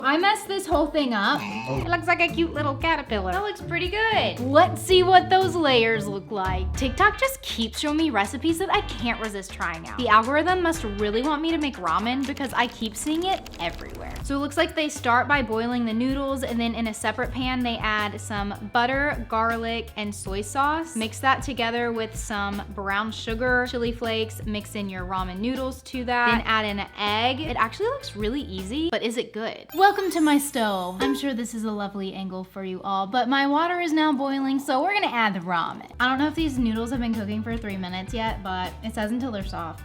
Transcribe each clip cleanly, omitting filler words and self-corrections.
I messed this whole thing up. It looks like a cute little caterpillar. That looks pretty good. Let's see what those layers look like. TikTok just keeps showing me recipes that I can't resist trying out. The algorithm must really want me to make ramen because I keep seeing it everywhere. So it looks like they start by boiling the noodles, and then in a separate pan, they add some butter, garlic, and soy sauce. Mix that together with some brown sugar, chili flakes, mix in your ramen noodles to that, then add in an egg. It actually looks really easy, but is it good? Welcome to my stove. I'm sure this is a lovely angle for you all, but my water is now boiling, so we're gonna add the ramen. I don't know if these noodles have been cooking for 3 minutes yet, but it says until they're soft.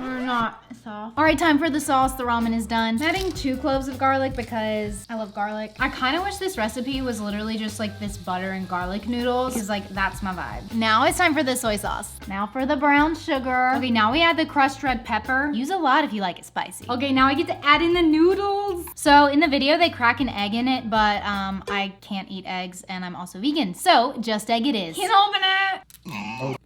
Or not soft. All right, time for the sauce. The ramen is done. I'm adding 2 cloves of garlic because I love garlic. I kind of wish this recipe was literally just like this butter and garlic noodles because like that's my vibe. Now it's time for the soy sauce. Now for the brown sugar. Okay, now we add the crushed red pepper. Use a lot if you like it spicy. Okay, now I get to add in the noodles. So in the video, they crack an egg in it, but I can't eat eggs and I'm also vegan. So just egg it is. Can't open it.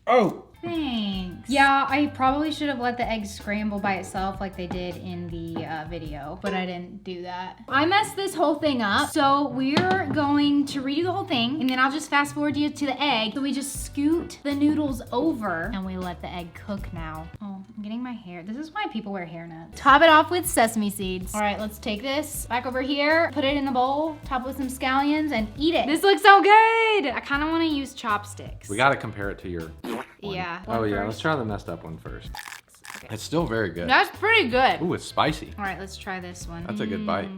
Oh. Thanks. Yeah, I probably should have let the eggs scramble by itself like they did in the video, but I didn't do that. I messed this whole thing up, so we're going to redo the whole thing, and then I'll just fast forward you to the egg. So we just scoot the noodles over, and we let the egg cook now. Oh, I'm getting my hair. This is why people wear hairnets. Top it off with sesame seeds. All right, let's take this back over here, put it in the bowl, top with some scallions, and eat it. This looks so good. I kind of want to use chopsticks. We gotta compare it to your one. Yeah. Oh yeah, let let's try the messed up one first. Okay. It's still very good. That's pretty good. Ooh, it's spicy. All right, let's try this one. That's a good bite.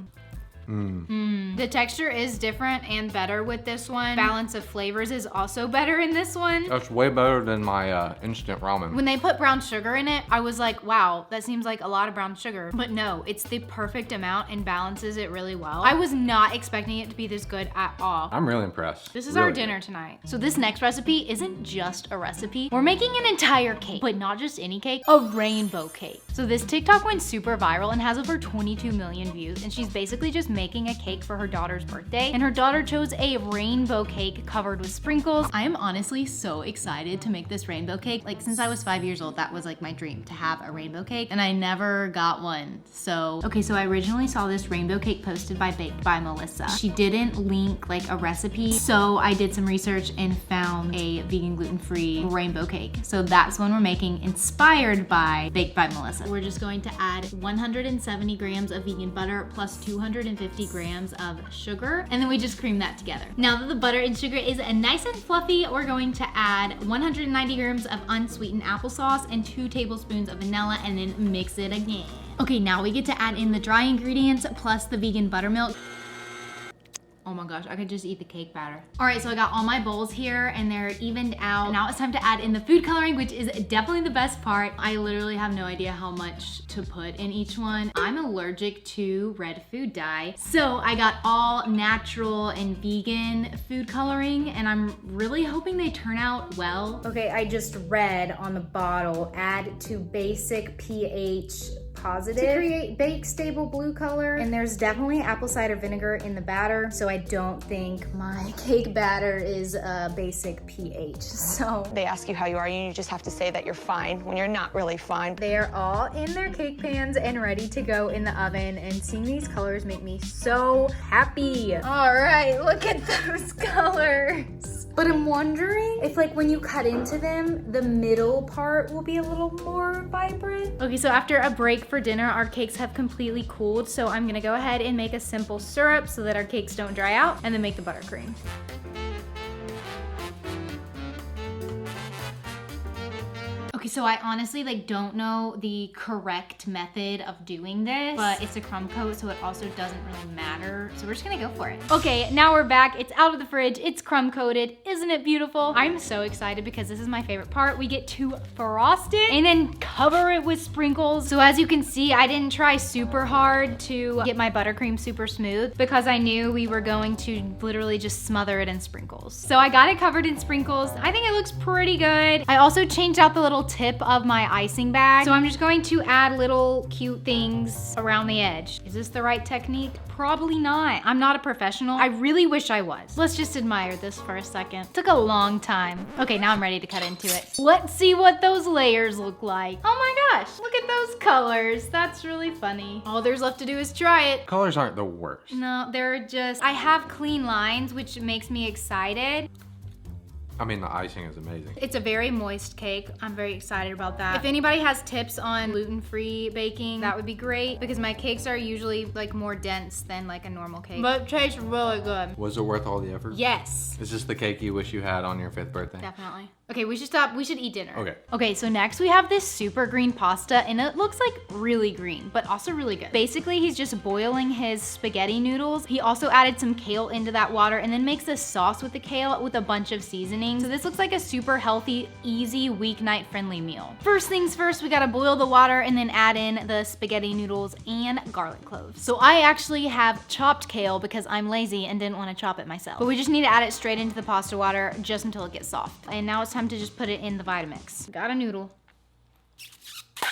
The texture is different and better with this one. Balance of flavors is also better in this one. That's way better than my instant ramen. When they put brown sugar in it, I was like, wow, that seems like a lot of brown sugar. But no, it's the perfect amount and balances it really well. I was not expecting it to be this good at all. I'm really impressed. This is really our dinner tonight. So this next recipe isn't just a recipe. We're making an entire cake, but not just any cake, a rainbow cake. So this TikTok went super viral and has over 22 million views. And she's basically just making a cake for her daughter's birthday. And her daughter chose a rainbow cake covered with sprinkles. I am honestly so excited to make this rainbow cake. Like since I was 5 years old, that was like my dream to have a rainbow cake. And I never got one. So, okay, so I originally saw this rainbow cake posted by Baked by Melissa. She didn't link like a recipe. So I did some research and found a vegan gluten-free rainbow cake. So that's one we're making, inspired by Baked by Melissa. We're just going to add 170 grams of vegan butter plus 250 grams of sugar, and then we just cream that together. Now that the butter and sugar is nice and fluffy, we're going to add 190 grams of unsweetened applesauce and 2 tablespoons of vanilla, and then mix it again. Okay, now we get to add in the dry ingredients plus the vegan buttermilk. Oh my gosh, I could just eat the cake batter. All right, so I got all my bowls here and they're evened out. Now it's time to add in the food coloring, which is definitely the best part. I literally have no idea how much to put in each one. I'm allergic to red food dye. So I got all natural and vegan food coloring, and I'm really hoping they turn out well. Okay, I just read on the bottle, add to basic pH positive to create bake stable blue color, and there's definitely apple cider vinegar in the batter, so I don't think my cake batter is a basic pH. So they ask you how you are, you just have to say that you're fine when you're not really fine. They are all in their cake pans and ready to go in the oven, and seeing these colors make me so happy. All right, look at those colors. But I'm wondering if like when you cut into them, the middle part will be a little more vibrant. Okay, so after a break for dinner, our cakes have completely cooled. So I'm gonna go ahead and make a simple syrup so that our cakes don't dry out, and then make the buttercream. Okay, so I honestly like don't know the correct method of doing this, but it's a crumb coat, so it also doesn't really matter. So we're just gonna go for it. Okay, now we're back. It's out of the fridge. It's crumb coated. Isn't it beautiful? I'm so excited because this is my favorite part. We get to frost it and then cover it with sprinkles. So as you can see, I didn't try super hard to get my buttercream super smooth because I knew we were going to literally just smother it in sprinkles. So I got it covered in sprinkles. I think it looks pretty good. I also changed out the little tip of my icing bag. So I'm just going to add little cute things around the edge. Is this the right technique? Probably not. I'm not a professional. I really wish I was. Let's just admire this for a second. It took a long time. Okay, now I'm ready to cut into it. Let's see what those layers look like. Oh my gosh, look at those colors. That's really funny. All there's left to do is try it. Colors aren't the worst. No, they're just, I have clean lines, which makes me excited. I mean, the icing is amazing. It's a very moist cake. I'm very excited about that. If anybody has tips on gluten-free baking, that would be great because my cakes are usually like more dense than like a normal cake. But it tastes really good. Was it worth all the effort? Yes. Is this the cake you wish you had on your 5th birthday? Definitely. Okay, we should stop. We should eat dinner. Okay. Okay, so next we have this super green pasta and it looks like really green, but also really good. Basically, he's just boiling his spaghetti noodles. He also added some kale into that water and then makes a sauce with the kale with a bunch of seasonings. So this looks like a super healthy, easy, weeknight friendly meal. First things first, we gotta boil the water and then add in the spaghetti noodles and garlic cloves. So I actually have chopped kale because I'm lazy and didn't wanna chop it myself. But we just need to add it straight into the pasta water just until it gets soft. And now it's time to just put it in the Vitamix. Got a noodle.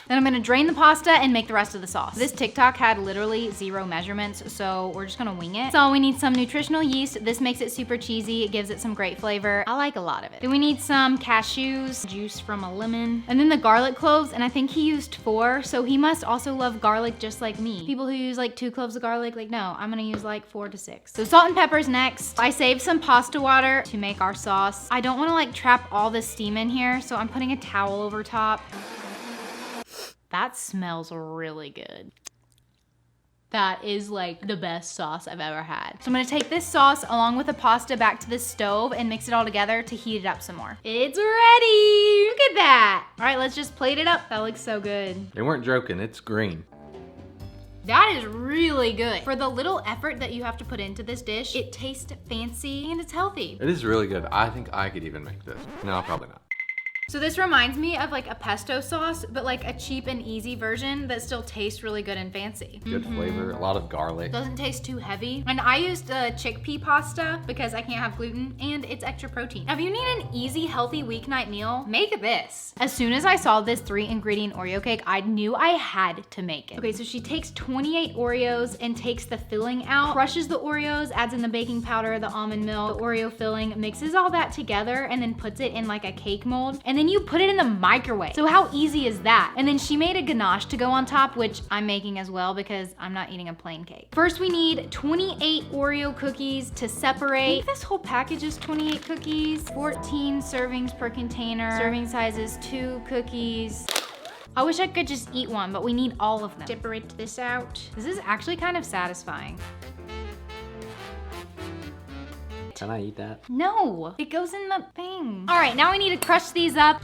Then I'm gonna drain the pasta and make the rest of the sauce. This TikTok had literally 0 measurements, so we're just gonna wing it. So we need some nutritional yeast. This makes it super cheesy. It gives it some great flavor. I like a lot of it. Then we need some cashews, juice from a lemon, and then the garlic cloves, and I think he used 4, so he must also love garlic just like me. People who use like 2 cloves of garlic, like no, I'm gonna use like 4 to 6. So salt and pepper's next. I saved some pasta water to make our sauce. I don't wanna like trap all the steam in here, so I'm putting a towel over top. That smells really good. That is like the best sauce I've ever had. So I'm gonna take this sauce along with the pasta back to the stove and mix it all together to heat it up some more. It's ready! Look at that! All right, let's just plate it up. That looks so good. They weren't joking, it's green. That is really good. For the little effort that you have to put into this dish, it tastes fancy and it's healthy. It is really good. I think I could even make this. No, probably not. So this reminds me of like a pesto sauce, but like a cheap and easy version that still tastes really good and fancy. Good flavor, a lot of garlic. Doesn't taste too heavy. And I used chickpea pasta because I can't have gluten and it's extra protein. Now, if you need an easy, healthy weeknight meal, make this. As soon as I saw this 3-ingredient Oreo cake, I knew I had to make it. Okay, so she takes 28 Oreos and takes the filling out, crushes the Oreos, adds in the baking powder, the almond milk, the Oreo filling, mixes all that together, and then puts it in like a cake mold. And then you put it in the microwave. So how easy is that? And then she made a ganache to go on top, which I'm making as well because I'm not eating a plain cake. First, we need 28 Oreo cookies to separate. I think this whole package is 28 cookies, 14 servings per container. Serving size is 2 cookies. I wish I could just eat one, but we need all of them. Separate this out. This is actually kind of satisfying. Can I eat that? No, it goes in the thing. All right, now we need to crush these up.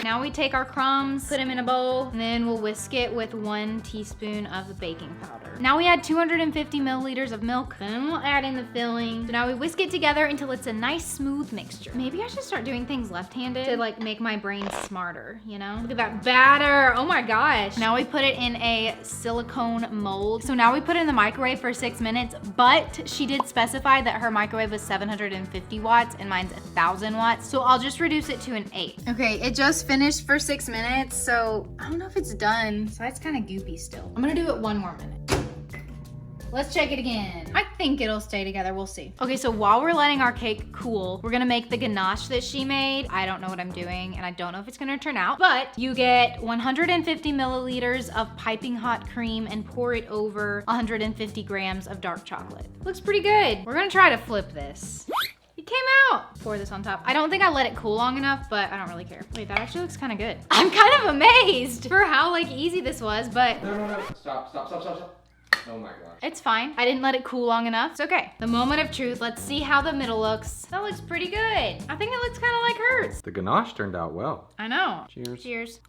Now we take our crumbs, put them in a bowl, and then we'll whisk it with 1 teaspoon of the baking powder. Now we add 250 milliliters of milk, then we'll add in the filling. So now we whisk it together until it's a nice smooth mixture. Maybe I should start doing things left-handed to like make my brain smarter, you know? Look at that batter, oh my gosh. Now we put it in a silicone mold. So now we put it in the microwave for 6 minutes, but she did specify that her microwave was 750 watts and mine's 1,000 watts. So I'll just reduce it to an 8. Okay, it just finished for 6 minutes, so I don't know if it's done. So it's kind of goopy still. I'm gonna do it 1 more minute. Let's check it again. I think it'll stay together, we'll see. Okay, so while we're letting our cake cool, we're gonna make the ganache that she made. I don't know what I'm doing, and I don't know if it's gonna turn out, but you get 150 milliliters of piping hot cream and pour it over 150 grams of dark chocolate. Looks pretty good. We're gonna try to flip this. It came out. Pour this on top. I don't think I let it cool long enough, but I don't really care. Wait, that actually looks kind of good. I'm kind of amazed for how like easy this was, but No. Stop. Oh my gosh. it's fine. I didn't let it cool long enough. It's okay. The moment of truth. Let's see how the middle looks. That looks pretty good. I think it looks kind of like hers. The ganache turned out well. I know. Cheers. Cheers.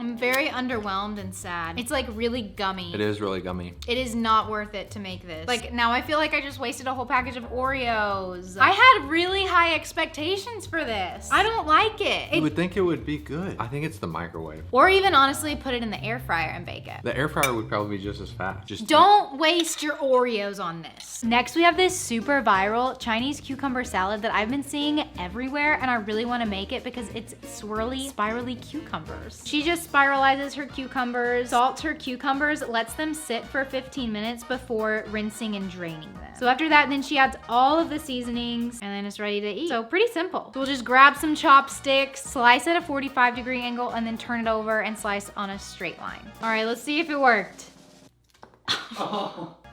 I'm very underwhelmed and sad. It's like really gummy. It is really gummy. It is not worth it to make this. Like now I feel like I just wasted a whole package of Oreos. I had really high expectations for this. I don't like it. You would think it would be good. I think it's the microwave. Or even honestly put it in the air fryer and bake it. The air fryer would probably be just as fast. Just Don't waste your Oreos on this. Next, we have this super viral Chinese cucumber salad that I've been seeing everywhere, and I really want to make it because it's swirly, spirally cucumbers. She just just spiralizes her cucumbers, salts her cucumbers, lets them sit for 15 minutes before rinsing and draining them. So after that, then she adds all of the seasonings and then it's ready to eat. So pretty simple. So we'll just grab some chopsticks, slice at a 45-degree angle, and then turn it over and slice on a straight line. All right, let's see if it worked.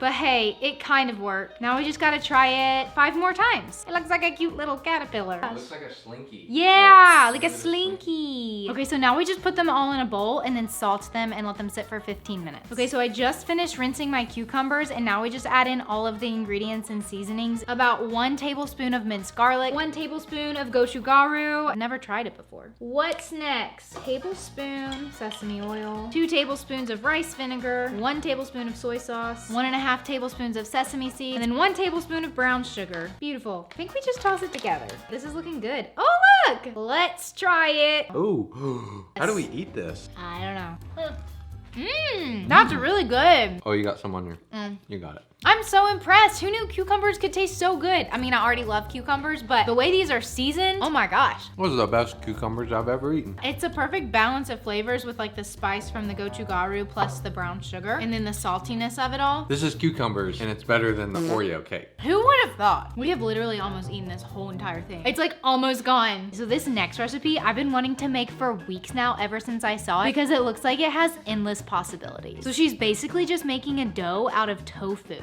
But hey, it kind of worked. Now we just gotta try it 5 more times. It looks like a cute little caterpillar. It looks like a slinky. Yeah, like a slinky. Okay, so now we just put them all in a bowl and then salt them and let them sit for 15 minutes. Okay, so I just finished rinsing my cucumbers and now we just add in all of the ingredients and seasonings. About 1 tablespoon of minced garlic, 1 tablespoon of gochugaru. I've never tried it before. What's next? Tablespoon sesame oil, 2 tablespoons of rice vinegar, 1 tablespoon of soy sauce, 1.5 tablespoons of sesame seeds, and then 1 tablespoon of brown sugar. Beautiful. I think we just toss it together. This is looking good. Oh, look! Let's try it. Ooh, how do we eat this? I don't know. That's really good. Oh, you got some on your, you got it. I'm so impressed. Who knew cucumbers could taste so good? I mean, I already love cucumbers, but the way these are seasoned, oh my gosh. Those are the best cucumbers I've ever eaten. It's a perfect balance of flavors with like the spice from the gochugaru plus the brown sugar and then the saltiness of it all. This is cucumbers and it's better than the Oreo cake. Who would have thought? We have literally almost eaten this whole entire thing. It's like almost gone. So this next recipe I've been wanting to make for weeks now ever since I saw it because it looks like it has endless possibilities. So she's basically just making a dough out of tofu.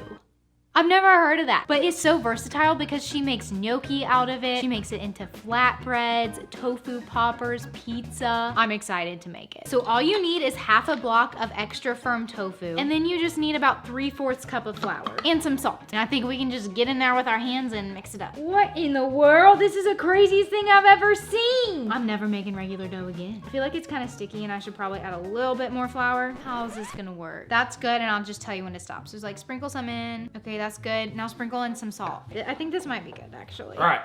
I've never heard of that, but it's so versatile because she makes gnocchi out of it. She makes it into flatbreads, tofu poppers, pizza. I'm excited to make it. So all you need is half a block of extra firm tofu, and then you just need about 3/4 cup of flour and some salt. And I think we can just get in there with our hands and mix it up. What in the world? This is the craziest thing I've ever seen. I'm never making regular dough again. I feel like it's kind of sticky and I should probably add a little bit more flour. How is this gonna work? That's good, and I'll just tell you when to stop. So it's like sprinkle some in. Okay, that's good. Now sprinkle in some salt. I think this might be good, actually. All right.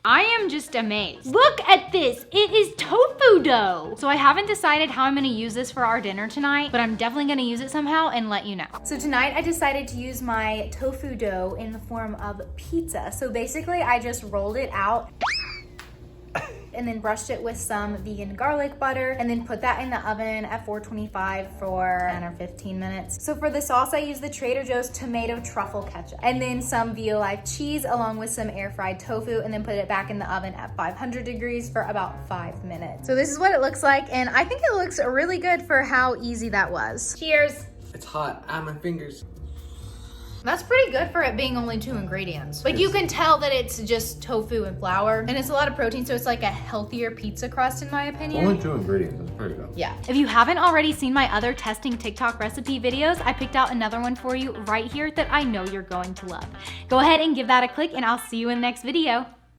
I am just amazed. Look at this. It is tofu dough. So I haven't decided how I'm gonna use this for our dinner tonight, but I'm definitely gonna use it somehow and let you know. So tonight I decided to use my tofu dough in the form of pizza. So basically I just rolled it out and then brushed it with some vegan garlic butter and then put that in the oven at 425 for 10 or 15 minutes. So for the sauce, I used the Trader Joe's tomato truffle ketchup and then some Violife cheese along with some air fried tofu and then put it back in the oven at 500 degrees for about 5 minutes. So this is what it looks like and I think it looks really good for how easy that was. Cheers. It's hot. Ah, my fingers. That's pretty good for it being only 2 ingredients. Like you can tell that it's just tofu and flour and it's a lot of protein, so it's like a healthier pizza crust in my opinion. Only 2 ingredients, that's pretty good. Yeah. If you haven't already seen my other testing TikTok recipe videos, I picked out another one for you right here that I know you're going to love. Go ahead and give that a click and I'll see you in the next video.